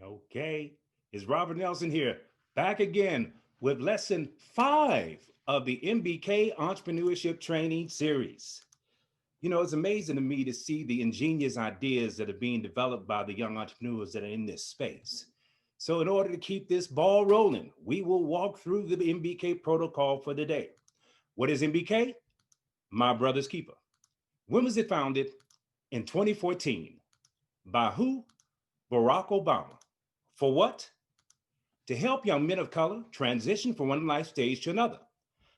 Okay, it's Robert Nelson here, back again with lesson 5 of the MBK Entrepreneurship Training Series. You know, it's amazing to me to see the ingenious ideas that are being developed by the young entrepreneurs that are in this space. So in order to keep this ball rolling, we will walk through the MBK protocol for the day. What is MBK? My brother's keeper. When was it founded? In 2014. By who? Barack Obama. For what? To help young men of color transition from one life stage to another.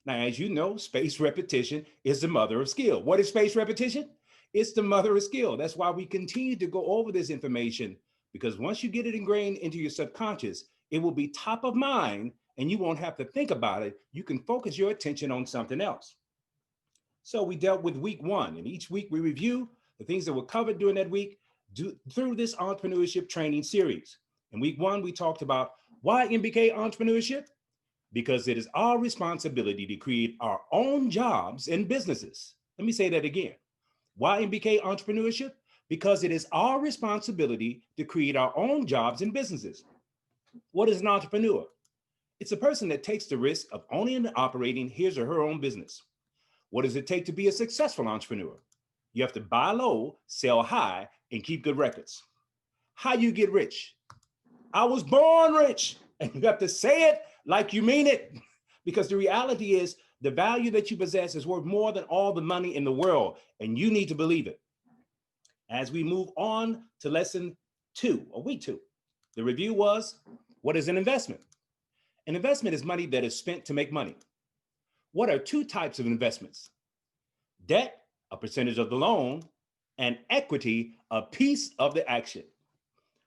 Now, as you know, spaced repetition is the mother of skill. What is spaced repetition? It's the mother of skill. That's why we continue to go over this information, because once you get it ingrained into your subconscious, it will be top of mind and you won't have to think about it. You can focus your attention on something else. So we dealt with week 1, and each week we review the things that were covered during that week through this entrepreneurship training series. In week 1, we talked about why MBK Entrepreneurship? Because it is our responsibility to create our own jobs and businesses. Let me say that again. Why MBK Entrepreneurship? Because it is our responsibility to create our own jobs and businesses. What is an entrepreneur? It's a person that takes the risk of owning and operating his or her own business. What does it take to be a successful entrepreneur? You have to buy low, sell high, and keep good records. How you get rich? I was born rich, and you have to say it like you mean it, because the reality is the value that you possess is worth more than all the money in the world, and you need to believe it. As we move on to lesson 2, or week 2, the review was, what is an investment? An investment is money that is spent to make money. What are 2 types of investments? Debt, a percentage of the loan, and equity, a piece of the action.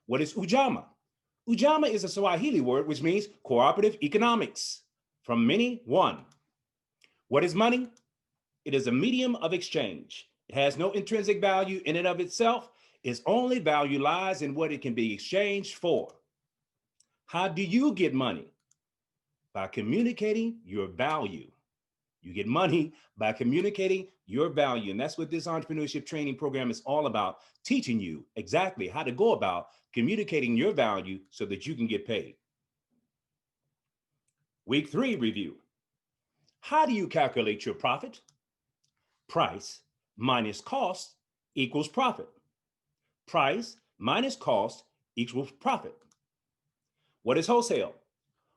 What is Ujamaa? Ujamaa is a Swahili word which means cooperative economics. From many, one. What is money? It is a medium of exchange. It has no intrinsic value in and of itself. Its only value lies in what it can be exchanged for. How do you get money? By communicating your value. You get money by communicating your value. And that's what this entrepreneurship training program is all about, teaching you exactly how to go about communicating your value so that you can get paid. Week 3 review. How do you calculate your profit? Price minus cost equals profit. Price minus cost equals profit. What is wholesale?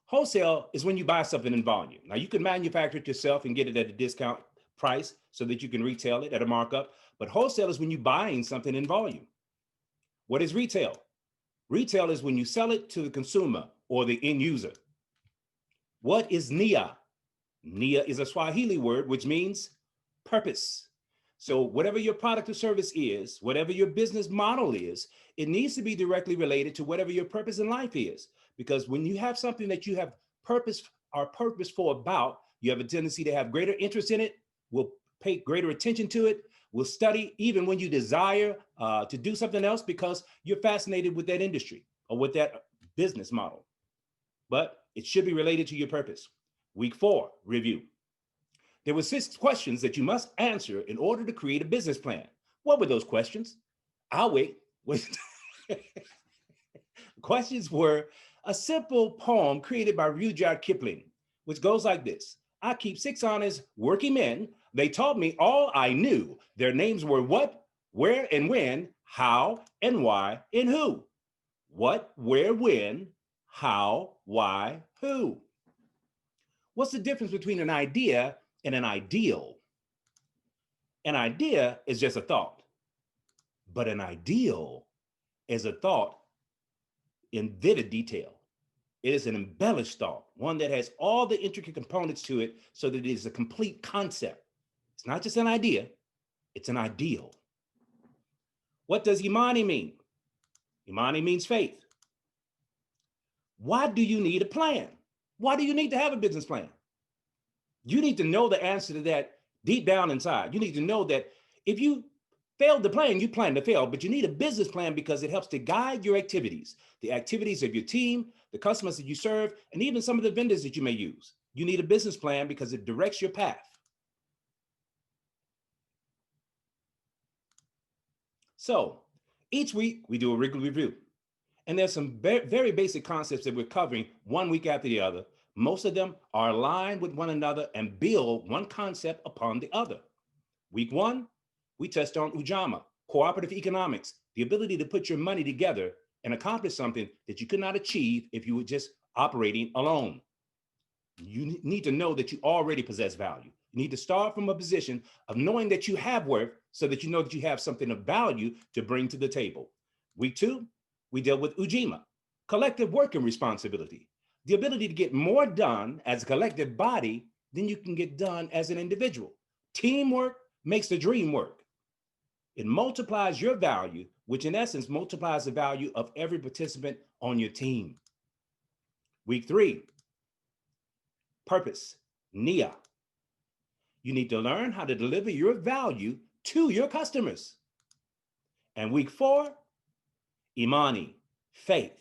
Wholesale is when you buy something in volume. Now, you can manufacture it yourself and get it at a discount price so that you can retail it at a markup, but wholesale is when you're buying something in volume. What is retail? Retail is when you sell it to the consumer or the end user. What is nia? Nia is a Swahili word which means purpose. So whatever your product or service is, whatever your business model is, it needs to be directly related to whatever your purpose in life is. Because when you have something that you have purpose or purposeful about, you have a tendency to have greater interest in it, will pay greater attention to it, will study even when you desire to do something else because you're fascinated with that industry or with that business model. But it should be related to your purpose. Week 4, review. There were 6 questions that you must answer in order to create a business plan. What were those questions? I'll wait. Questions were a simple poem created by Rudyard Kipling, which goes like this. I keep 6 honest working men. They taught me all I knew. Their names were what, where, and when, how, and why, and who. What, where, when, how, why, who. What's the difference between an idea and an ideal? An idea is just a thought, but an ideal is a thought in vivid detail. It is an embellished thought, one that has all the intricate components to it so that it is a complete concept. It's not just an idea, it's an ideal. What does Imani mean? Imani means faith. Why do you need a plan? Why do you need to have a business plan? You need to know the answer to that deep down inside. You need to know that if you failed to plan, you plan to fail, but you need a business plan because it helps to guide your activities, the activities of your team, the customers that you serve, and even some of the vendors that you may use. You need a business plan because it directs your path. So each week we do a regular review. And there's some very basic concepts that we're covering one week after the other. Most of them are aligned with one another and build one concept upon the other. Week one, we touched on Ujamaa, cooperative economics, the ability to put your money together and accomplish something that you could not achieve if you were just operating alone. You need to know that you already possess value. You need to start from a position of knowing that you have worth so that you know that you have something of value to bring to the table. Week two, we dealt with Ujima, collective working responsibility, the ability to get more done as a collective body than you can get done as an individual. Teamwork makes the dream work. It multiplies your value, which in essence multiplies the value of every participant on your team. Week three, purpose, Nia. You need to learn how to deliver your value to your customers. And week four, Imani, faith.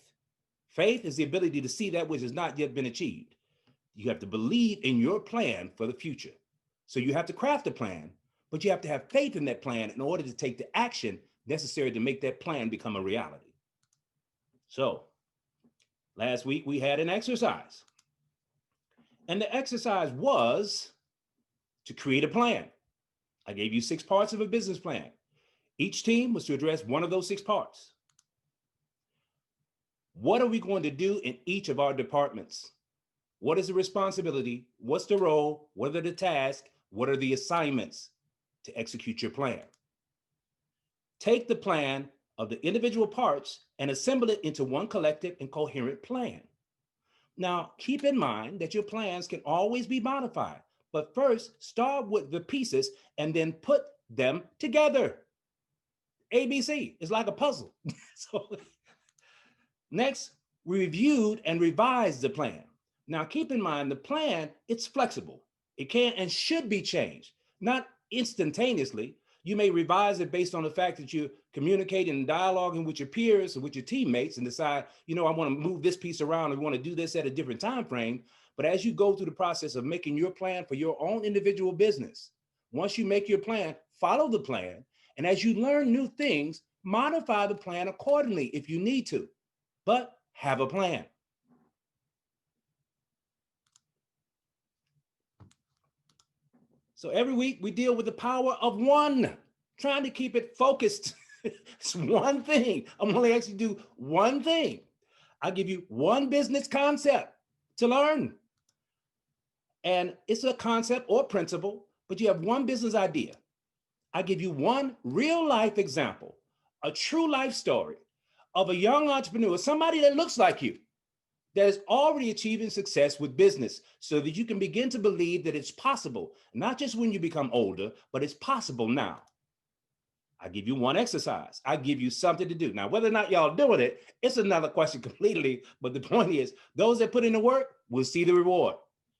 Faith is the ability to see that which has not yet been achieved. You have to believe in your plan for the future. So you have to craft a plan, but you have to have faith in that plan in order to take the action necessary to make that plan become a reality. So last week we had an exercise. And the exercise was to create a plan. I gave you 6 parts of a business plan. Each team was to address one of those 6 parts. What are we going to do in each of our departments? What is the responsibility? What's the role? What are the tasks? What are the assignments to execute your plan? Take the plan of the individual parts and assemble it into one collective and coherent plan. Now, keep in mind that your plans can always be modified, but first start with the pieces and then put them together. ABC is like a puzzle. So next, we reviewed and revised the plan. Now, keep in mind the plan, it's flexible. It can and should be changed, not instantaneously. You may revise it based on the fact that you're communicating and dialoguing with your peers or with your teammates and decide, I want to move this piece around and we want to do this at a different time frame. But as you go through the process of making your plan for your own individual business, once you make your plan, follow the plan. And as you learn new things, modify the plan accordingly if you need to, but have a plan. So every week we deal with the power of one, trying to keep it focused. It's one thing. I'm only actually do one thing. I'll give you one business concept to learn. And it's a concept or principle, but you have one business idea. I give you one real life example, a true life story of a young entrepreneur, somebody that looks like you, that is already achieving success with business so that you can begin to believe that it's possible, not just when you become older, but it's possible now. I give you one exercise. I give you something to do. Now, whether or not y'all doing it, it's another question completely. But the point is, those that put in the work will see the reward.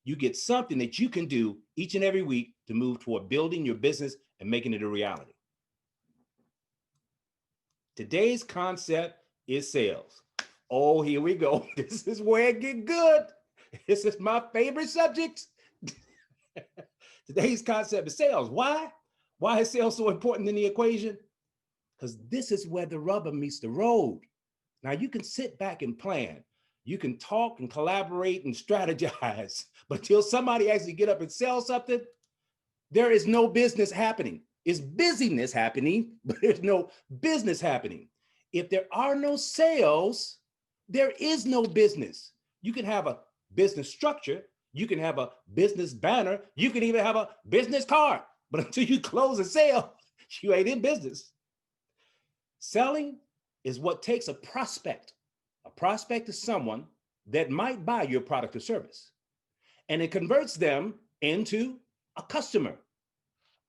You get something that you can do each and every week to move toward building your business and making it a reality. Today's concept is sales. Oh, here we go. This is where it gets good. This is my favorite subject. Today's concept is sales. Why? Why is sales so important in the equation? Because this is where the rubber meets the road. Now, you can sit back and plan. You can talk and collaborate and strategize, but until somebody actually get up and sell something, there is no business happening. It's busyness happening, but there's no business happening. If there are no sales, there is no business. You can have a business structure, you can have a business banner, you can even have a business card, but until you close a sale, you ain't in business. Selling is what takes a prospect. A prospect is someone that might buy your product or service, and it converts them into a customer.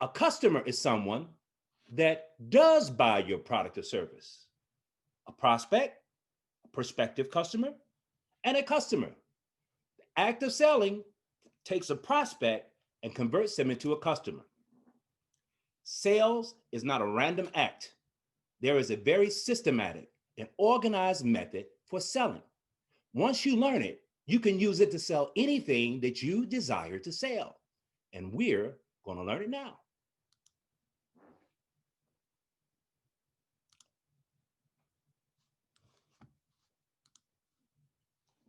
A customer is someone that does buy your product or service. A prospect, a prospective customer, and a customer. The act of selling takes a prospect and converts them into a customer. Sales is not a random act. There is a very systematic and organized method for selling. Once you learn it, you can use it to sell anything that you desire to sell. And we're going to learn it now.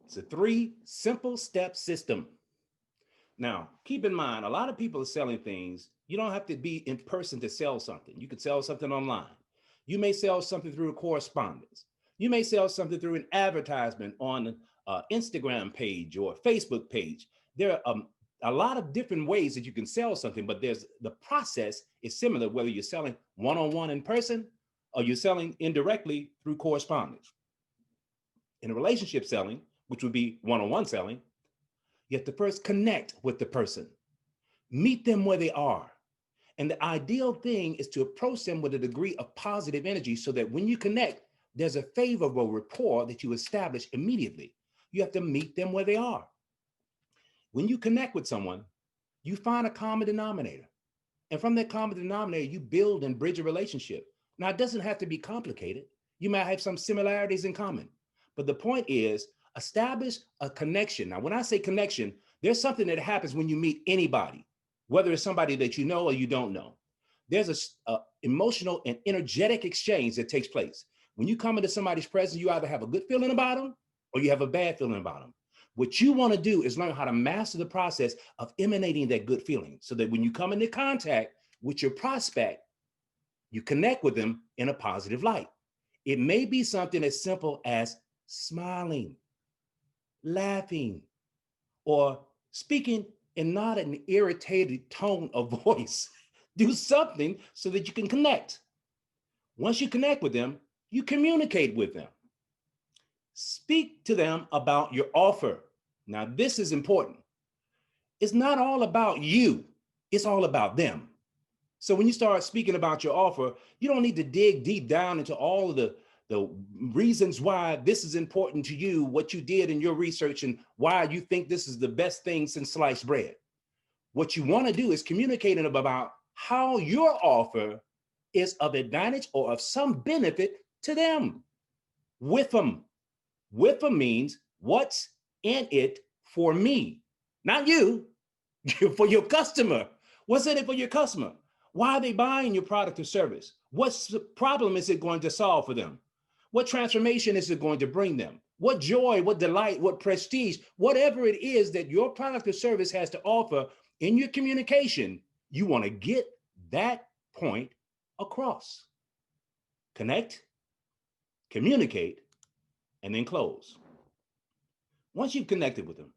It's a 3 simple-step system. Now, keep in mind, a lot of people are selling things. You don't have to be in person to sell something. You can sell something online. You may sell something through correspondence. You may sell something through an advertisement on an Instagram page or Facebook page. There are a lot of different ways that you can sell something, but the process is similar, whether you're selling one-on-one in person or you're selling indirectly through correspondence. In a relationship selling, which would be one-on-one selling, you have to first connect with the person, meet them where they are. And the ideal thing is to approach them with a degree of positive energy so that when you connect, there's a favorable rapport that you establish immediately. You have to meet them where they are. When you connect with someone, you find a common denominator. And from that common denominator, you build and bridge a relationship. Now, it doesn't have to be complicated. You might have some similarities in common. But the point is, establish a connection. Now, when I say connection, there's something that happens when you meet anybody, whether it's somebody that you know or you don't know. There's a emotional and energetic exchange that takes place. When you come into somebody's presence, you either have a good feeling about them or you have a bad feeling about them. What you want to do is learn how to master the process of emanating that good feeling so that when you come into contact with your prospect, you connect with them in a positive light. It may be something as simple as smiling, laughing, or speaking in not an irritated tone of voice. Do something so that you can connect. Once you connect with them, you communicate with them. Speak to them about your offer. Now, this is important. It's not all about you. It's all about them. So when you start speaking about your offer, you don't need to dig deep down into all of the reasons why this is important to you, what you did in your research, and why you think this is the best thing since sliced bread. What you want to do is communicate about how your offer is of advantage or of some benefit to them. With them. With them means what's in it for me, not you, for your customer. What's in it for your customer? Why are they buying your product or service? What problem is it going to solve for them? What transformation is it going to bring them? What joy, what delight, what prestige, whatever it is that your product or service has to offer in your communication, you want to get that point across. Connect, communicate, and then close. Once you've connected with them,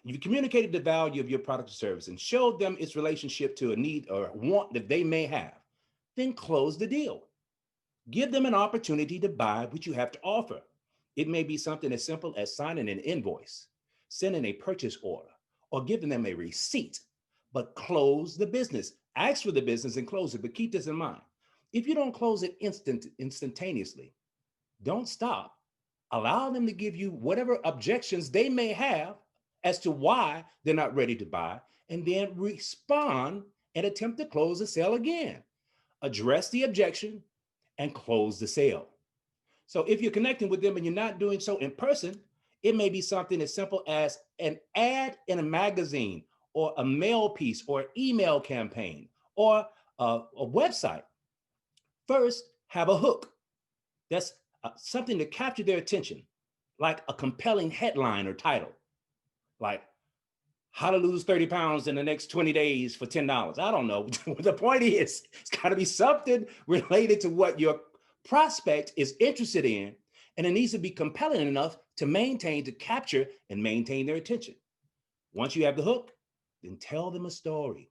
you've communicated the value of your product or service and showed them its relationship to a need or want that they may have, then close the deal. Give them an opportunity to buy what you have to offer. It may be something as simple as signing an invoice, sending a purchase order, or giving them a receipt, but close the business. Ask for the business and close it, but keep this in mind. If you don't close it instantaneously, don't stop. Allow them to give you whatever objections they may have as to why they're not ready to buy, and then respond and attempt to close the sale again. Address the objection and close the sale. So if you're connecting with them and you're not doing so in person, it may be something as simple as an ad in a magazine or a mail piece or email campaign or a website. First, have a hook. That's something to capture their attention, like a compelling headline or title, like how to lose 30 pounds in the next 20 days for $10. I don't know. The point is, it's got to be something related to what your prospect is interested in, and it needs to be compelling enough to capture and maintain their attention. Once you have the hook, then tell them a story.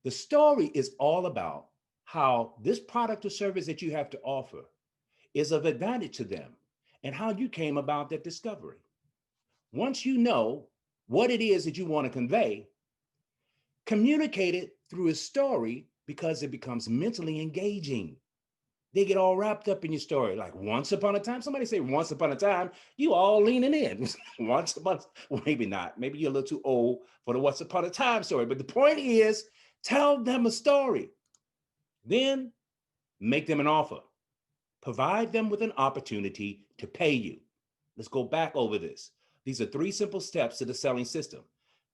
The story is all about how this product or service that you have to offer is of advantage to them and how you came about that discovery. Once you know what it is that you want to convey, communicate it through a story because it becomes mentally engaging. They get all wrapped up in your story. Like once upon a time, somebody say once upon a time, you all leaning in. Once upon, well, maybe not. Maybe you're a little too old for the once upon a time story. But the point is, tell them a story. Then make them an offer. Provide them with an opportunity to pay you. Let's go back over this. These are 3 simple steps to the selling system.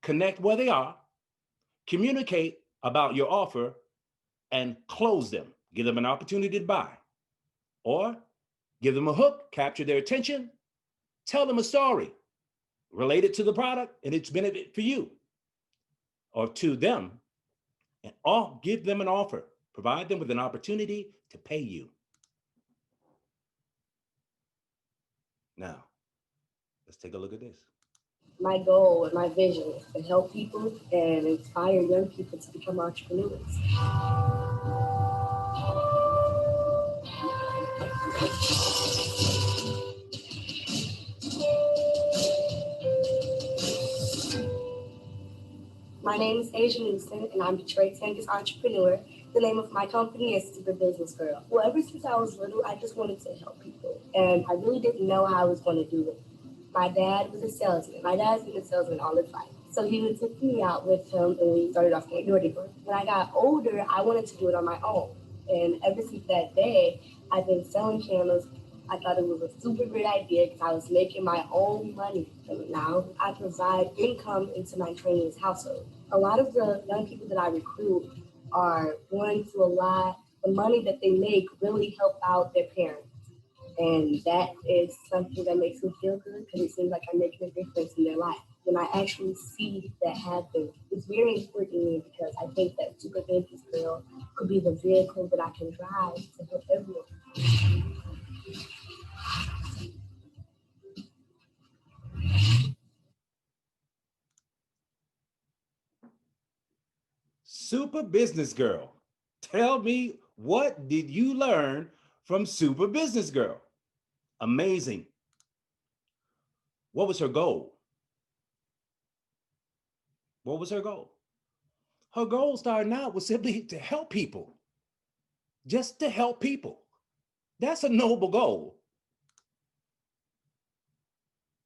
Connect where they are, communicate about your offer, and close them. Give them an opportunity to buy. Or give them a hook, capture their attention, Tell them a story related to the product and its benefit for you or to them, and give them an offer. Provide them with an opportunity to pay you. Now, let's take a look at this. My goal and my vision is to help people and inspire young people to become entrepreneurs. My name is Asia Newsom, and I'm Detroit's youngest entrepreneur. The name of my company is Super Business Girl. Well, ever since I was little, I just wanted to help people, and I really didn't know how I was going to do it. My dad was a salesman. My dad's been a salesman all his life. So he would take me out with him, and we started off going door to door. When I got older, I wanted to do it on my own. And ever since that day, I've been selling candles. I thought it was a super great idea because I was making my own money. And now I provide income into my trainees' household. A lot of the young people that I recruit are going through a lot. The money that they make really help out their parents. And that is something that makes me feel good because it seems like I'm making a difference in their life. When I actually see that happen, it's very important to me because I think that Super Business Girl could be the vehicle that I can drive to help everyone. Super Business Girl. Tell me, what did you learn from Super Business Girl? Amazing. What was her goal? What was her goal? Her goal starting out was simply to help people. Just to help people. That's a noble goal.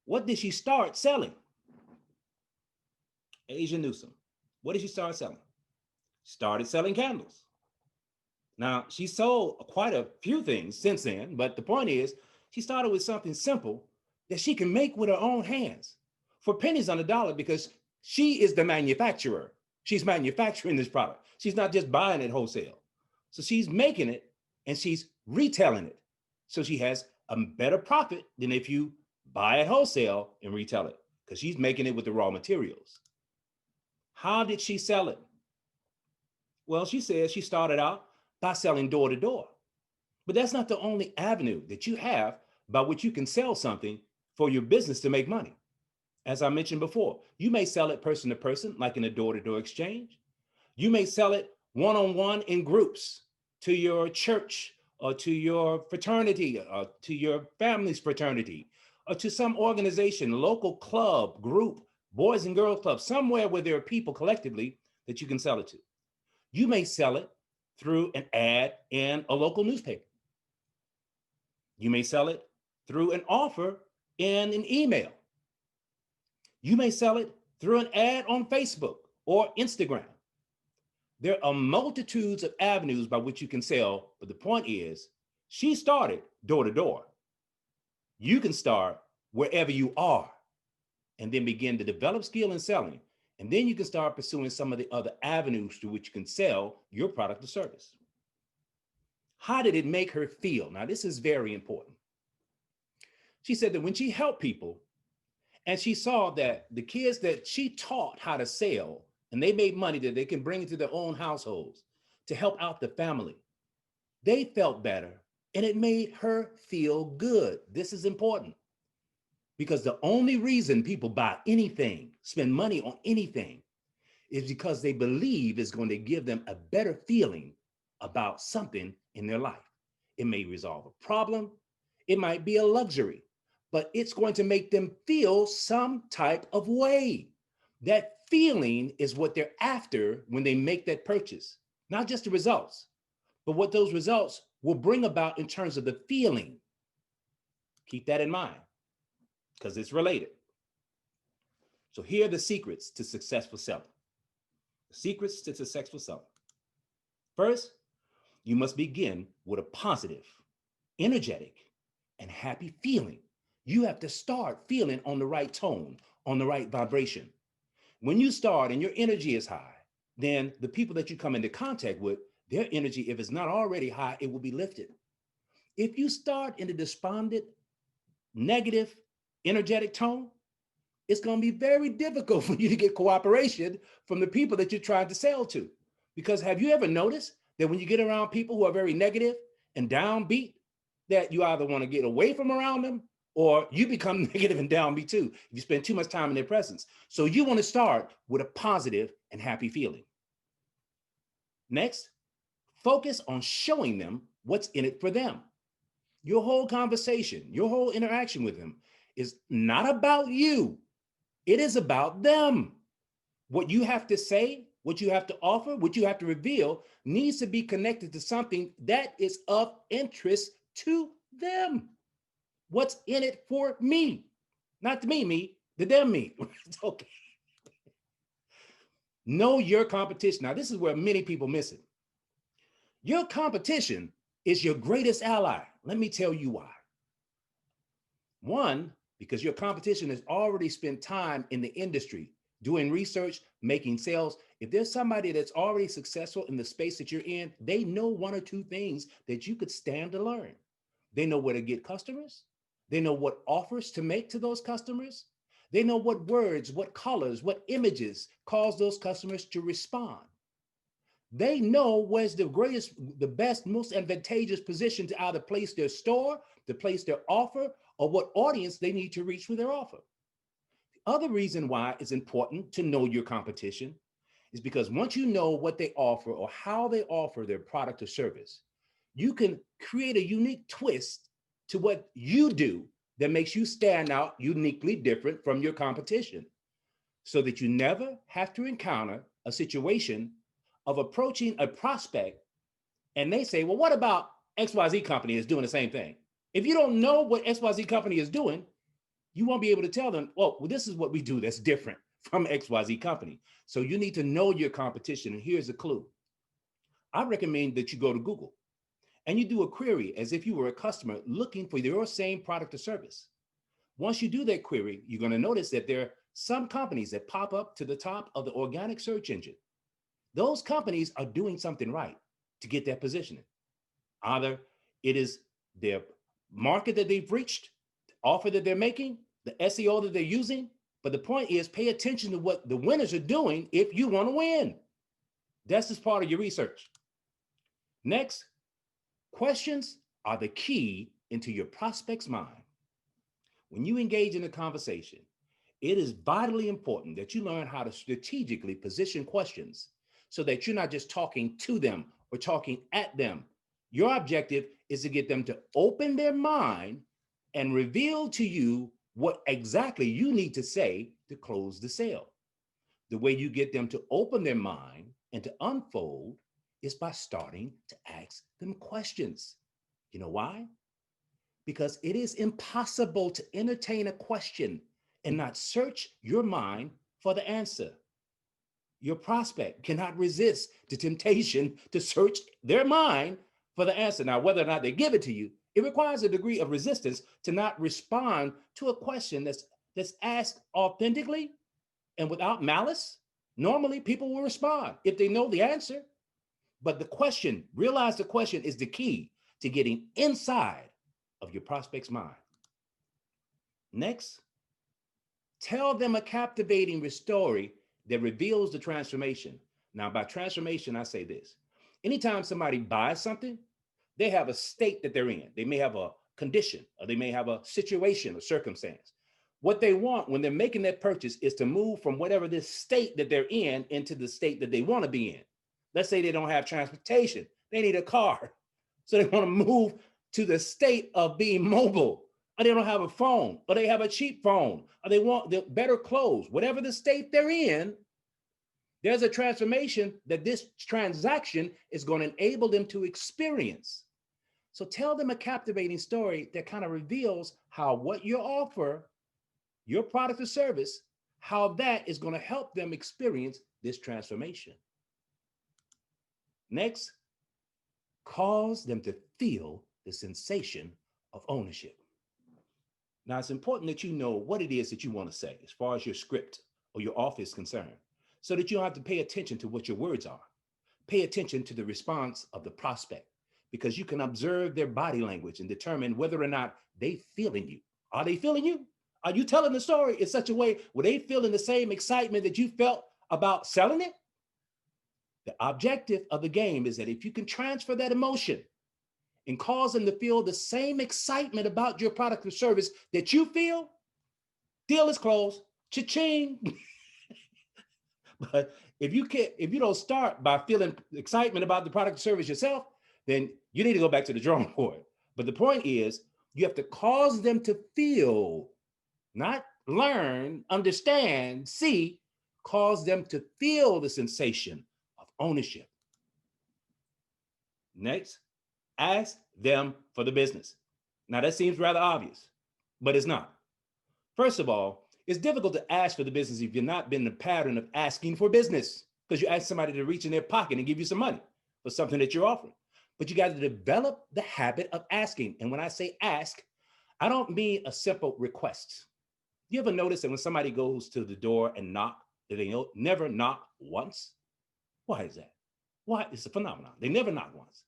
What did she start selling? Asia Newsom. What did she start selling? Started selling candles. Now, she sold quite a few things since then, but the point is, she started with something simple that she can make with her own hands for pennies on the dollar because she is the manufacturer. She's manufacturing this product. She's not just buying it wholesale. So she's making it and she's retailing it. So she has a better profit than if you buy it wholesale and retail it because she's making it with the raw materials. How did she sell it? Well, she says she started out by selling door to door. But that's not the only avenue that you have by which you can sell something for your business to make money. As I mentioned before, you may sell it person to person, like in a door to door exchange. You may sell it one on one in groups to your church or to your fraternity or to your family's fraternity or to some organization, local club, group, boys and girls club, somewhere where there are people collectively that you can sell it to. You may sell it through an ad in a local newspaper. You may sell it through an offer in an email. You may sell it through an ad on Facebook or Instagram. There are multitudes of avenues by which you can sell, but the point is, she started door to door. You can start wherever you are and then begin to develop skill in selling. And then you can start pursuing some of the other avenues through which you can sell your product or service. How did it make her feel? Now, this is very important. She said that when she helped people and she saw that the kids that she taught how to sell and they made money that they can bring into their own households to help out the family, they felt better and it made her feel good. This is important because the only reason people buy anything, spend money on anything, is because they believe it's going to give them a better feeling about something in their life. It may resolve a problem. It might be a luxury, but it's going to make them feel some type of way. That feeling is what they're after when they make that purchase, not just the results, but what those results will bring about in terms of the feeling. Keep that in mind because it's related. So here are the secrets to successful selling. The secrets to successful selling. First, you must begin with a positive, energetic, and happy feeling. You have to start feeling on the right tone, on the right vibration. When you start and your energy is high, then the people that you come into contact with, their energy, if it's not already high, it will be lifted. If you start in a despondent, negative, energetic tone, it's going to be very difficult for you to get cooperation from the people that you're trying to sell to. Because have you ever noticed that when you get around people who are very negative and downbeat, that you either want to get away from around them or you become negative and downbeat too if you spend too much time in their presence. So you want to start with a positive and happy feeling. Next, focus on showing them what's in it for them. Your whole conversation, your whole interaction with them is not about you. It is about them. What you have to say, what you have to offer, what you have to reveal needs to be connected to something that is of interest to them. What's in it for me? Not the me, the them me. It's okay. Know your competition. Now, this is where many people miss it. Your competition is your greatest ally. Let me tell you why. One, because your competition has already spent time in the industry, doing research, making sales. If there's somebody that's already successful in the space that you're in, they know one or two things that you could stand to learn. They know where to get customers. They know what offers to make to those customers. They know what words, what colors, what images cause those customers to respond. They know where's the greatest, the best, most advantageous position to either place their store, to place their offer, or what audience they need to reach with their offer. The other reason why it's important to know your competition is because once you know what they offer or how they offer their product or service, you can create a unique twist to what you do that makes you stand out uniquely different from your competition, so that you never have to encounter a situation of approaching a prospect and they say, well, what about XYZ company is doing the same thing? If you don't know what XYZ company is doing, you won't be able to tell them, well, this is what we do that's different from XYZ company. So you need to know your competition. And here's a clue. I recommend that you go to Google and you do a query as if you were a customer looking for your same product or service. Once you do that query, you're going to notice that there are some companies that pop up to the top of the organic search engine. Those companies are doing something right to get that positioning. Either it is their market that they've reached, the offer that they're making, the SEO that they're using. But the point is, pay attention to what the winners are doing if you want to win. That's just part of your research. Next, questions are the key into your prospect's mind. When you engage in a conversation, it is vitally important that you learn how to strategically position questions so that you're not just talking to them or talking at them. Your objective is to get them to open their mind and reveal to you what exactly you need to say to close the sale. The way you get them to open their mind and to unfold is by starting to ask them questions. You know why? Because it is impossible to entertain a question and not search your mind for the answer. Your prospect cannot resist the temptation to search their mind for the answer. Now, whether or not they give it to you, it requires a degree of resistance to not respond to a question that's asked authentically and without malice. Normally, people will respond if they know the answer. But the question, realize the question is the key to getting inside of your prospect's mind. Next, tell them a captivating story that reveals the transformation. Now, by transformation, I say this. Anytime somebody buys something, they have a state that they're in. They may have a condition, or they may have a situation or circumstance. What they want when they're making that purchase is to move from whatever this state that they're in into the state that they want to be in. Let's say they don't have transportation. They need a car. So they want to move to the state of being mobile, or they don't have a phone, or they have a cheap phone, or they want the better clothes. Whatever the state they're in, there's a transformation that this transaction is going to enable them to experience. So tell them a captivating story that kind of reveals how what you offer, your product or service, how that is going to help them experience this transformation. Next, cause them to feel the sensation of ownership. Now, it's important that you know what it is that you want to say as far as your script or your offer is concerned, so that you don't have to pay attention to what your words are. Pay attention to the response of the prospect, because you can observe their body language and determine whether or not they feeling you. Are they feeling you? Are you telling the story in such a way where they feeling the same excitement that you felt about selling it? The objective of the game is that if you can transfer that emotion and cause them to feel the same excitement about your product or service that you feel, deal is closed. Cha-ching. But if you don't start by feeling excitement about the product or service yourself, then you need to go back to the drawing board. But the point is, you have to cause them to feel, not learn, understand, see, cause them to feel the sensation of ownership. Next, ask them for the business. Now that seems rather obvious, but it's not. First of all, it's difficult to ask for the business if you've not been in the pattern of asking for business, because you ask somebody to reach in their pocket and give you some money for something that you're offering. But you got to develop the habit of asking. And when I say ask, I don't mean a simple request. You ever notice that when somebody goes to the door and knock, that they never knock once? Why is that? Why? It's a phenomenon. They never knock once.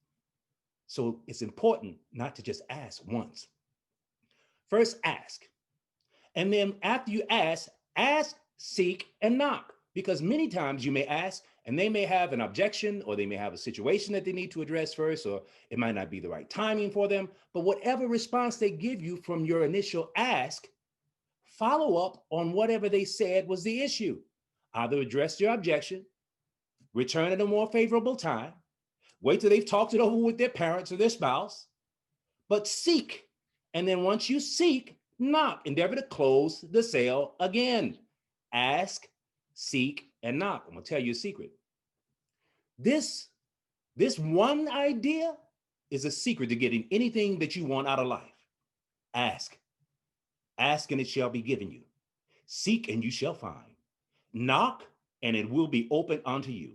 So it's important not to just ask once. First, ask. And then after you ask, seek, and knock. Because many times you may ask and they may have an objection, or they may have a situation that they need to address first, or it might not be the right timing for them. But whatever response they give you from your initial ask, follow up on whatever they said was the issue. Either address your objection, return at a more favorable time, wait till they've talked it over with their parents or their spouse, but seek. And then once you seek, knock. Endeavor to close the sale again. Ask, seek, and knock. I'm going to tell you a secret. This one idea is a secret to getting anything that you want out of life. Ask. Ask, and it shall be given you. Seek, and you shall find. Knock, and it will be open unto you.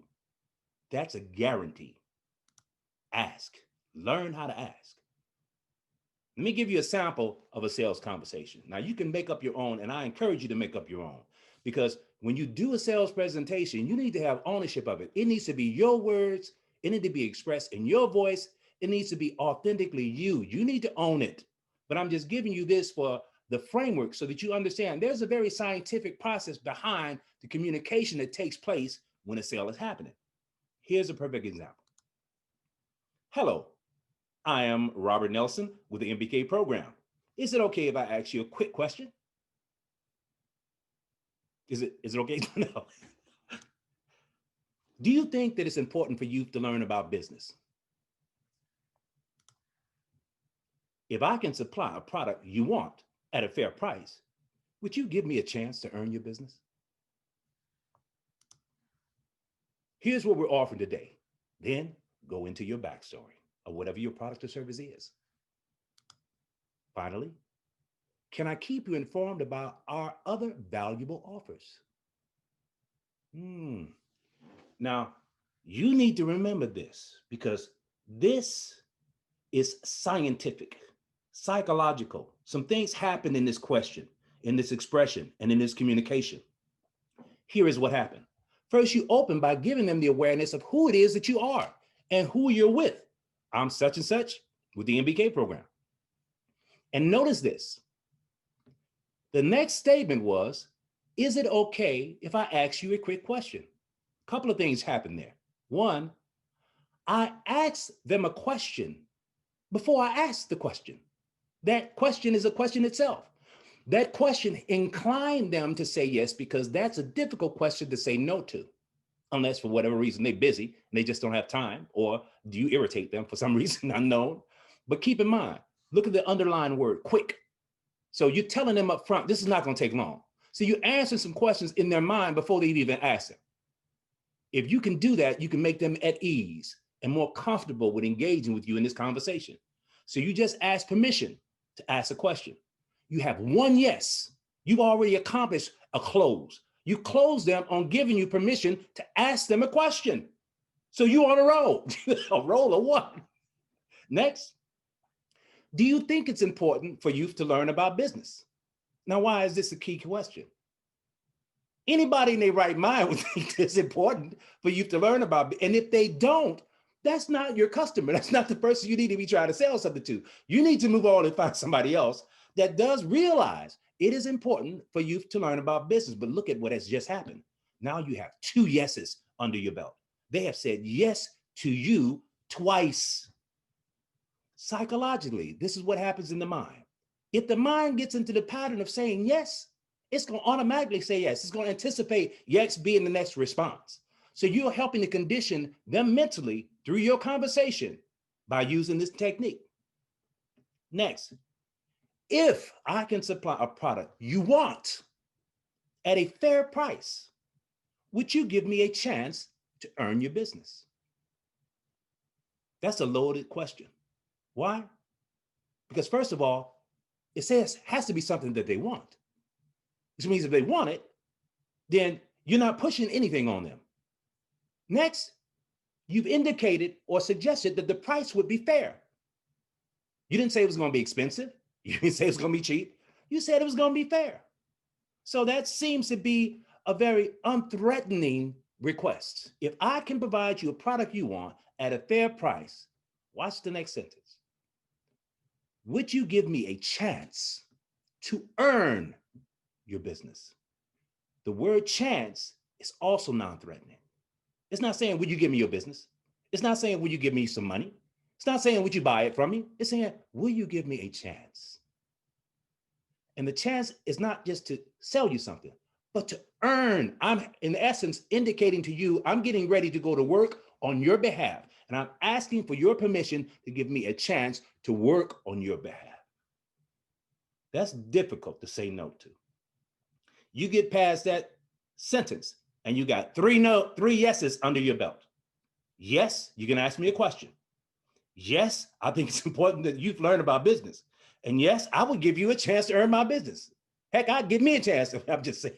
That's a guarantee. Ask. Learn how to ask. Let me give you a sample of a sales conversation. Now, you can make up your own, and I encourage you to make up your own, because when you do a sales presentation, you need to have ownership of it. It needs to be your words. It needs to be expressed in your voice. It needs to be authentically you. You need to own it. But I'm just giving you this for the framework so that you understand there's a very scientific process behind the communication that takes place when a sale is happening. Here's a perfect example. Hello, I am Robert Nelson with the MBK program. Is it okay if I ask you a quick question? Is it okay? No. Do you think that it's important for youth to learn about business? If I can supply a product you want at a fair price, would you give me a chance to earn your business? Here's what we're offering today. Then go into your backstory of whatever your product or service is. Finally, can I keep you informed about our other valuable offers? Now, you need to remember this, because this is scientific, psychological. Some things happen in this question, in this expression, and in this communication. Here is what happened. First, you open by giving them the awareness of who it is that you are and who you're with. I'm such and such with the MBK program. And notice this. The next statement was, is it okay if I ask you a quick question? A couple of things happened there. One, I asked them a question before I asked the question. That question is a question itself. That question inclined them to say yes, because that's a difficult question to say no to, unless for whatever reason they're busy and they just don't have time, or do you irritate them for some reason unknown. But keep in mind, look at the underlying word, quick. So you're telling them up front, this is not going to take long. So you answer some questions in their mind before they even ask them. If you can do that, you can make them at ease and more comfortable with engaging with you in this conversation. So you just ask permission to ask a question. You have one yes. You've already accomplished a close. You close them on giving you permission to ask them a question. So you're on a roll, a roll of one. Next, do you think it's important for youth to learn about business? Now, why is this a key question? Anybody in their right mind would think it's important for youth to learn about, and if they don't, that's not your customer. That's not the person you need to be trying to sell something to. You need to move on and find somebody else that does realize It is important for you to learn about business, but look at what has just happened. Now you have 2 yeses under your belt. They have said yes to you twice. Psychologically, this is what happens in the mind. If the mind gets into the pattern of saying yes, it's going to automatically say yes. It's going to anticipate yes being the next response. So you're helping to condition them mentally through your conversation by using this technique. Next, if I can supply a product you want at a fair price, would you give me a chance to earn your business? That's a loaded question. Why? Because first of all, it says has to be something that they want. Which means if they want it, then you're not pushing anything on them. Next, you've indicated or suggested that the price would be fair. You didn't say it was going to be expensive. You didn't say it was going to be cheap. You said it was going to be fair. So that seems to be a very unthreatening request. If I can provide you a product you want at a fair price, watch the next sentence. Would you give me a chance to earn your business? The word chance is also non-threatening. It's not saying, would you give me your business? It's not saying, would you give me some money? It's not saying, would you buy it from me? It's saying, will you give me a chance? And the chance is not just to sell you something, but to earn. I'm, in essence, indicating to you, I'm getting ready to go to work on your behalf. And I'm asking for your permission to give me a chance to work on your behalf. That's difficult to say no to. You get past that sentence and you got three yeses under your belt. Yes, you can ask me a question. Yes, I think it's important that you've learned about business. And yes, I would give you a chance to earn my business. Heck, I'd give me a chance. I'm just saying.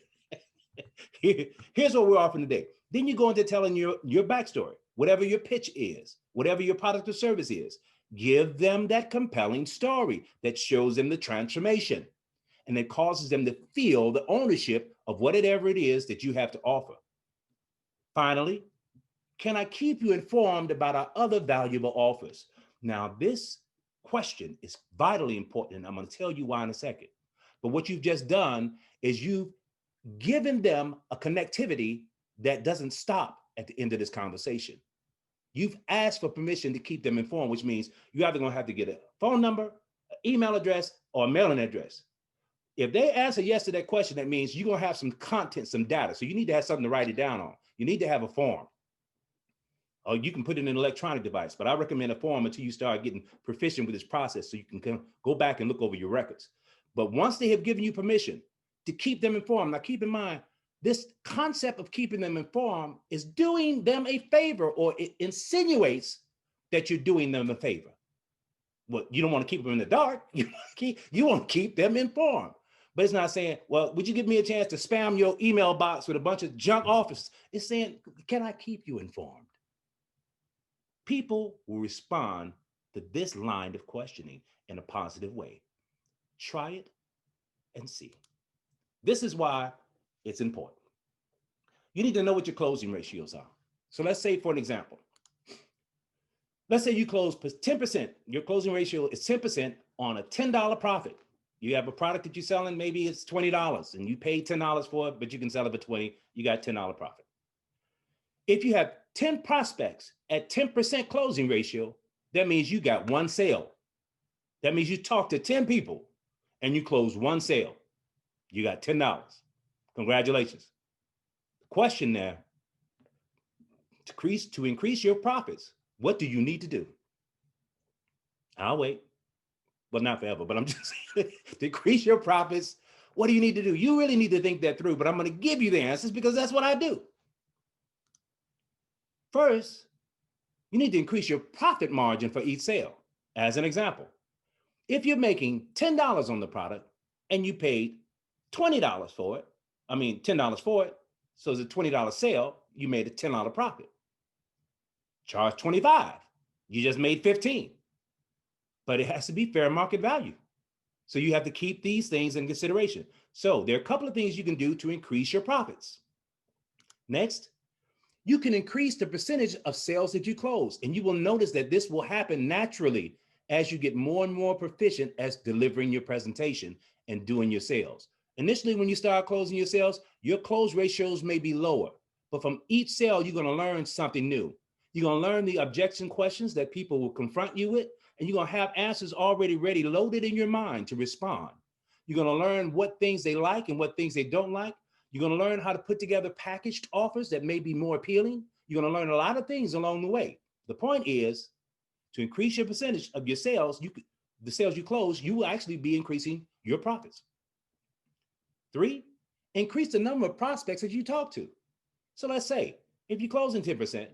Here's what we're offering today. Then you go into telling your backstory, whatever your pitch is, whatever your product or service is. Give them that compelling story that shows them the transformation and that causes them to feel the ownership of whatever it is that you have to offer. Finally, can I keep you informed about our other valuable offers? Now, this question is vitally important, and I'm going to tell you why in a second. But what you've just done is you've given them a connectivity that doesn't stop at the end of this conversation. You've asked for permission to keep them informed, which means you're either going to have to get a phone number, an email address, or a mailing address. If they answer yes to that question, that means you're going to have some content, some data. So you need to have something to write it down on. You need to have a form. Or you can put it in an electronic device, but I recommend a form until you start getting proficient with this process so you can go back and look over your records. But once they have given you permission to keep them informed, now keep in mind, this concept of keeping them informed is doing them a favor, or it insinuates that you're doing them a favor. Well, you don't want to keep them in the dark. You want to keep them informed. But it's not saying, well, would you give me a chance to spam your email box with a bunch of junk offers? It's saying, can I keep you informed? People will respond to this line of questioning in a positive way. Try it and see. This is why it's important. You need to know what your closing ratios are. So let's say, for an example, let's say you close 10%. Your closing ratio is 10% on a $10 profit. You have a product that you're selling, maybe it's $20 and you paid $10 for it, but you can sell it for $20, you got $10 profit. If you have 10 prospects at 10% closing ratio, that means you got one sale. That means you talked to 10 people and you closed one sale. You got $10. Congratulations. The question there, to increase your profits, what do you need to do? I'll wait. Well, not forever, but I'm just saying, to increase your profits, what do you need to do? You really need to think that through, but I'm going to give you the answers because that's what I do. First, you need to increase your profit margin for each sale. As an example, if you're making $10 on the product and you paid $20 for it, $10 for it, so it's a $20 sale, you made a $10 profit. Charge $25, you just made $15. But it has to be fair market value. So you have to keep these things in consideration. So there are a couple of things you can do to increase your profits. Next, you can increase the percentage of sales that you close. And you will notice that this will happen naturally as you get more and more proficient as delivering your presentation and doing your sales. Initially, when you start closing your sales, your close ratios may be lower, but from each sale, you're going to learn something new. You're going to learn the objection questions that people will confront you with, and you're going to have answers already ready, loaded in your mind to respond. You're going to learn what things they like and what things they don't like. You're going to learn how to put together packaged offers that may be more appealing. You're going to learn a lot of things along the way. The point is to increase your percentage of your sales, the sales you close, you will actually be increasing your profits. 3, increase the number of prospects that you talk to. So let's say if you're closing 10%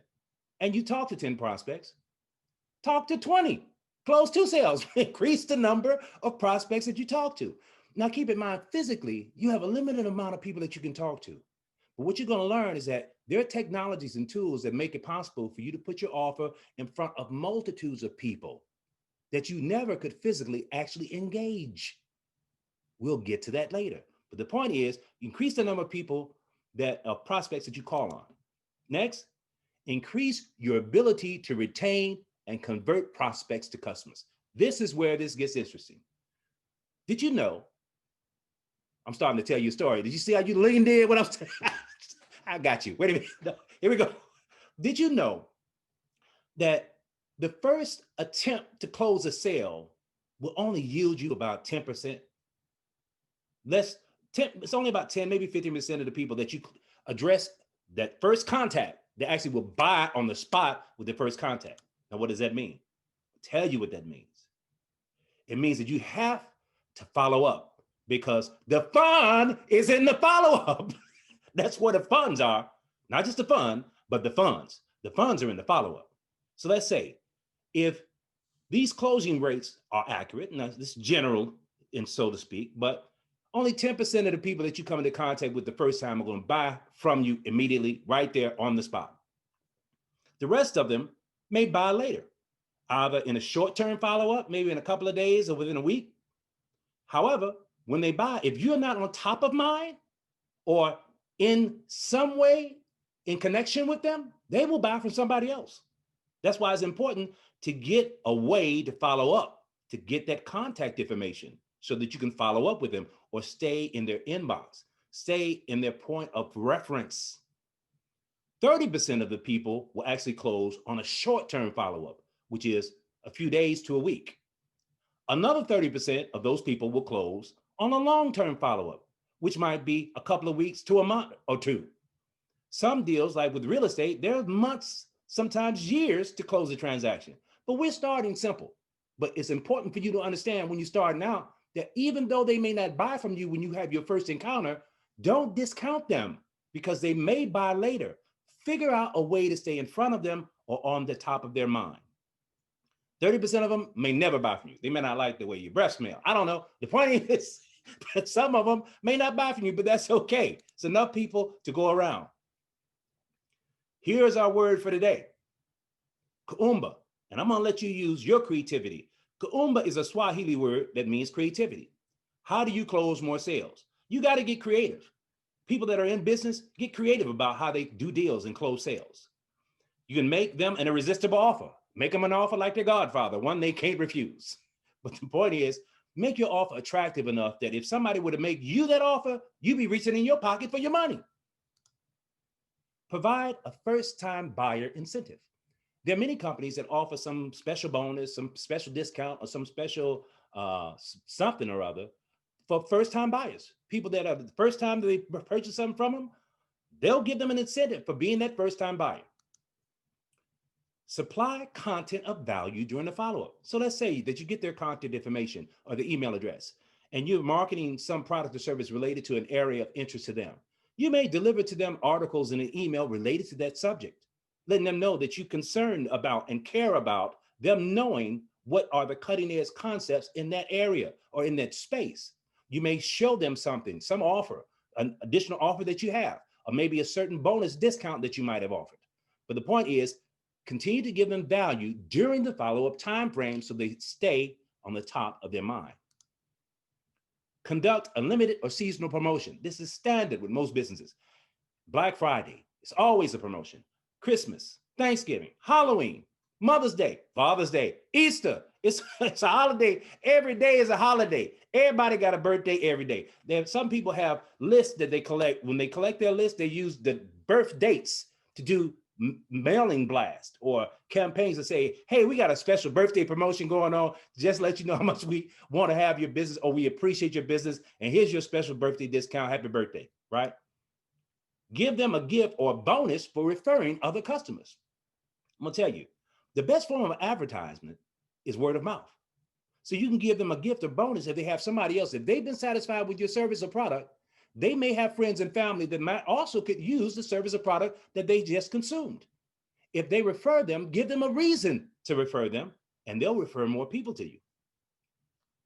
and you talk to 10 prospects, talk to 20, close 2 sales, increase the number of prospects that you talk to. Now keep in mind, physically, you have a limited amount of people that you can talk to. But what you're going to learn is that there are technologies and tools that make it possible for you to put your offer in front of multitudes of people that you never could physically actually engage. We'll get to that later. But the point is, increase the number of people prospects that you call on. Next, increase your ability to retain and convert prospects to customers. This is where this gets interesting. Did you know? I'm starting to tell you a story. Did you see how you leaned in when I was I got you. Wait a minute. No, here we go. Did you know that the first attempt to close a sale will only yield you about 10%? It's only about 10, maybe 15% of the people that you address that first contact that actually will buy on the spot with the first contact. Now, what does that mean? I'll tell you what that means. It means that you have to follow up because the fun is in the follow-up. That's where the funds are. Not just the fun, but the funds. The funds are in the follow-up. So let's say if these closing rates are accurate, and this is general and so to speak, but only 10% of the people that you come into contact with the first time are going to buy from you immediately, right there on the spot. The rest of them may buy later, either in a short-term follow-up, maybe in a couple of days or within a week. However, when they buy, if you're not on top of mind or in some way in connection with them, they will buy from somebody else. That's why it's important to get a way to follow up, to get that contact information so that you can follow up with them or stay in their inbox, stay in their point of reference. 30% of the people will actually close on a short-term follow-up, which is a few days to a week. Another 30% of those people will close on a long-term follow-up, which might be a couple of weeks to a month or two. Some deals, like with real estate, there's months, sometimes years to close a transaction. But we're starting simple. But it's important for you to understand when you're starting out that even though they may not buy from you when you have your first encounter, don't discount them because they may buy later. Figure out a way to stay in front of them or on the top of their mind. 30% of them may never buy from you. They may not like the way your breath smells. I don't know. The point is, some of them may not buy from you, but that's okay. It's enough people to go around. Here's our word for today. Kuumba. And I'm going to let you use your creativity. Kuumba is a Swahili word that means creativity. How do you close more sales? You got to get creative. People that are in business, get creative about how they do deals and close sales. You can make them an irresistible offer. Make them an offer like their godfather, one they can't refuse. But the point is, make your offer attractive enough that if somebody were to make you that offer, you'd be reaching in your pocket for your money. Provide a first-time buyer incentive. There are many companies that offer some special bonus, some special discount, or some special something or other for first-time buyers. People that are the first time that they purchase something from them, they'll give them an incentive for being that first-time buyer. Supply content of value during the follow-up. So let's say that you get their contact information or the email address, and you're marketing some product or service related to an area of interest to them. You may deliver to them articles in an email related to that subject, letting them know that you're concerned about and care about them knowing what are the cutting edge concepts in that area or in that space. You may show them something, some offer, an additional offer that you have, or maybe a certain bonus discount that you might have offered. But the point is, continue to give them value during the follow-up time frame so they stay on the top of their mind. Conduct a limited or seasonal promotion. This is standard with most businesses. Black Friday, it's always a promotion. Christmas, Thanksgiving, Halloween, Mother's Day, Father's Day, Easter. It's a holiday. Every day is a holiday. Everybody got a birthday every day. Some people have lists that they collect. When they collect their list, they use the birth dates to do mailing blast or campaigns that say, hey, we got a special birthday promotion going on. Just let you know how much we want to have your business, or we appreciate your business. And here's your special birthday discount. Happy birthday, right? Give them a gift or a bonus for referring other customers. I'm gonna tell you, the best form of advertisement is word of mouth. So you can give them a gift or bonus if they have somebody else. If they've been satisfied with your service or product, they may have friends and family that might also could use the service or product that they just consumed. If they refer them, give them a reason to refer them, and they'll refer more people to you.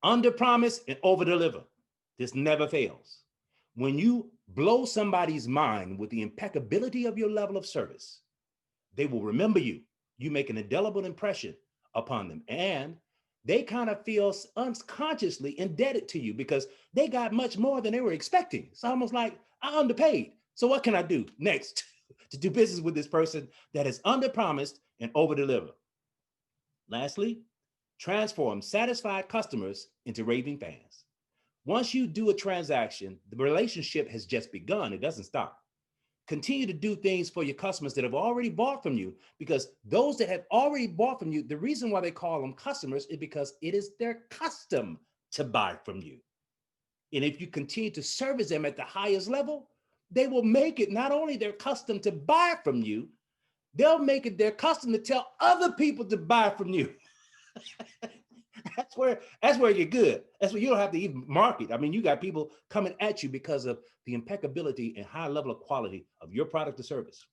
Under promise and over deliver. This never fails. When you blow somebody's mind with the impeccability of your level of service, they will remember you. You make an indelible impression upon them, and they kind of feel unconsciously indebted to you because they got much more than they were expecting. It's almost like I underpaid. So what can I do next to do business with this person that is under promised and over deliver? Lastly, transform satisfied customers into raving fans. Once you do a transaction, the relationship has just begun. It doesn't stop. Continue to do things for your customers that have already bought from you, because those that have already bought from you, the reason why they call them customers is because it is their custom to buy from you. And if you continue to service them at the highest level, they will make it not only their custom to buy from you, they'll make it their custom to tell other people to buy from you. That's where you're good. That's where you don't have to even market. I mean, you got people coming at you because of the impeccability and high level of quality of your product or service.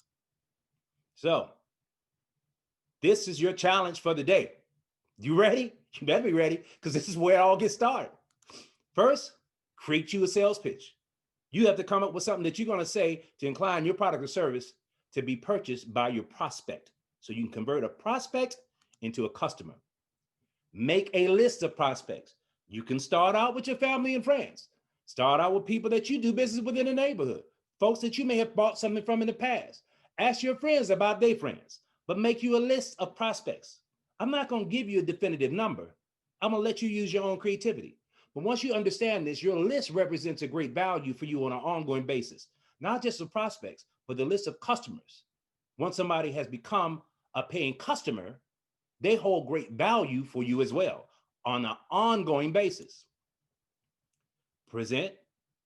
So this is your challenge for the day. You ready? You better be ready, because this is where it all gets started. First, create you a sales pitch. You have to come up with something that you're going to say to incline your product or service to be purchased by your prospect, so you can convert a prospect into a customer. Make a list of prospects. You can start out with your family and friends. Start out with people that you do business with in the neighborhood, folks that you may have bought something from in the past. Ask your friends about their friends, but make you a list of prospects. I'm not going to give you a definitive number. I'm going to let you use your own creativity. But once you understand this, your list represents a great value for you on an ongoing basis, not just of prospects, but the list of customers. Once somebody has become a paying customer, they hold great value for you as well on an ongoing basis. Present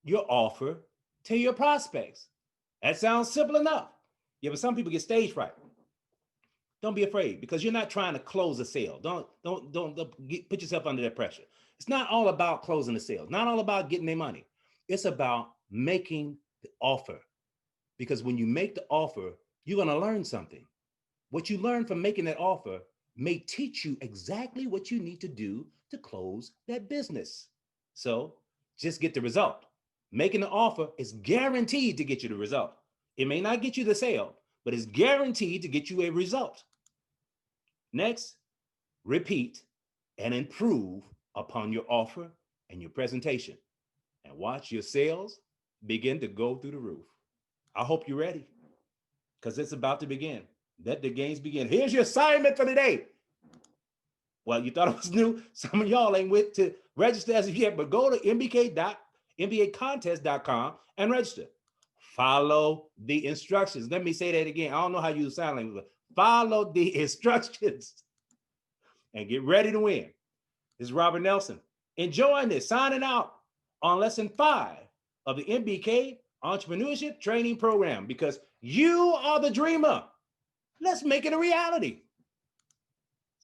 your offer to your prospects. That sounds simple enough. Yeah, but some people get stage fright. Don't be afraid, because you're not trying to close a sale. Don't put yourself under that pressure. It's not all about closing the sale. Not all about getting their money. It's about making the offer. Because when you make the offer, you're going to learn something. What you learn from making that offer may teach you exactly what you need to do to close that business. So just get the result. Making the offer is guaranteed to get you the result. It may not get you the sale, but it's guaranteed to get you a result. Next, repeat and improve upon your offer and your presentation, and watch your sales begin to go through the roof. I hope you're ready, because it's about to begin. Let the games begin. Here's your assignment for the day. Well, you thought it was new. Some of y'all ain't went to register as of yet, but go to mbkcontest.com and register. Follow the instructions. Let me say that again. I don't know how you sound like, but follow the instructions and get ready to win. This is Robert Nelson enjoying this, signing out on lesson 5 of the MBK Entrepreneurship Training Program, because you are the dreamer. Let's make it a reality.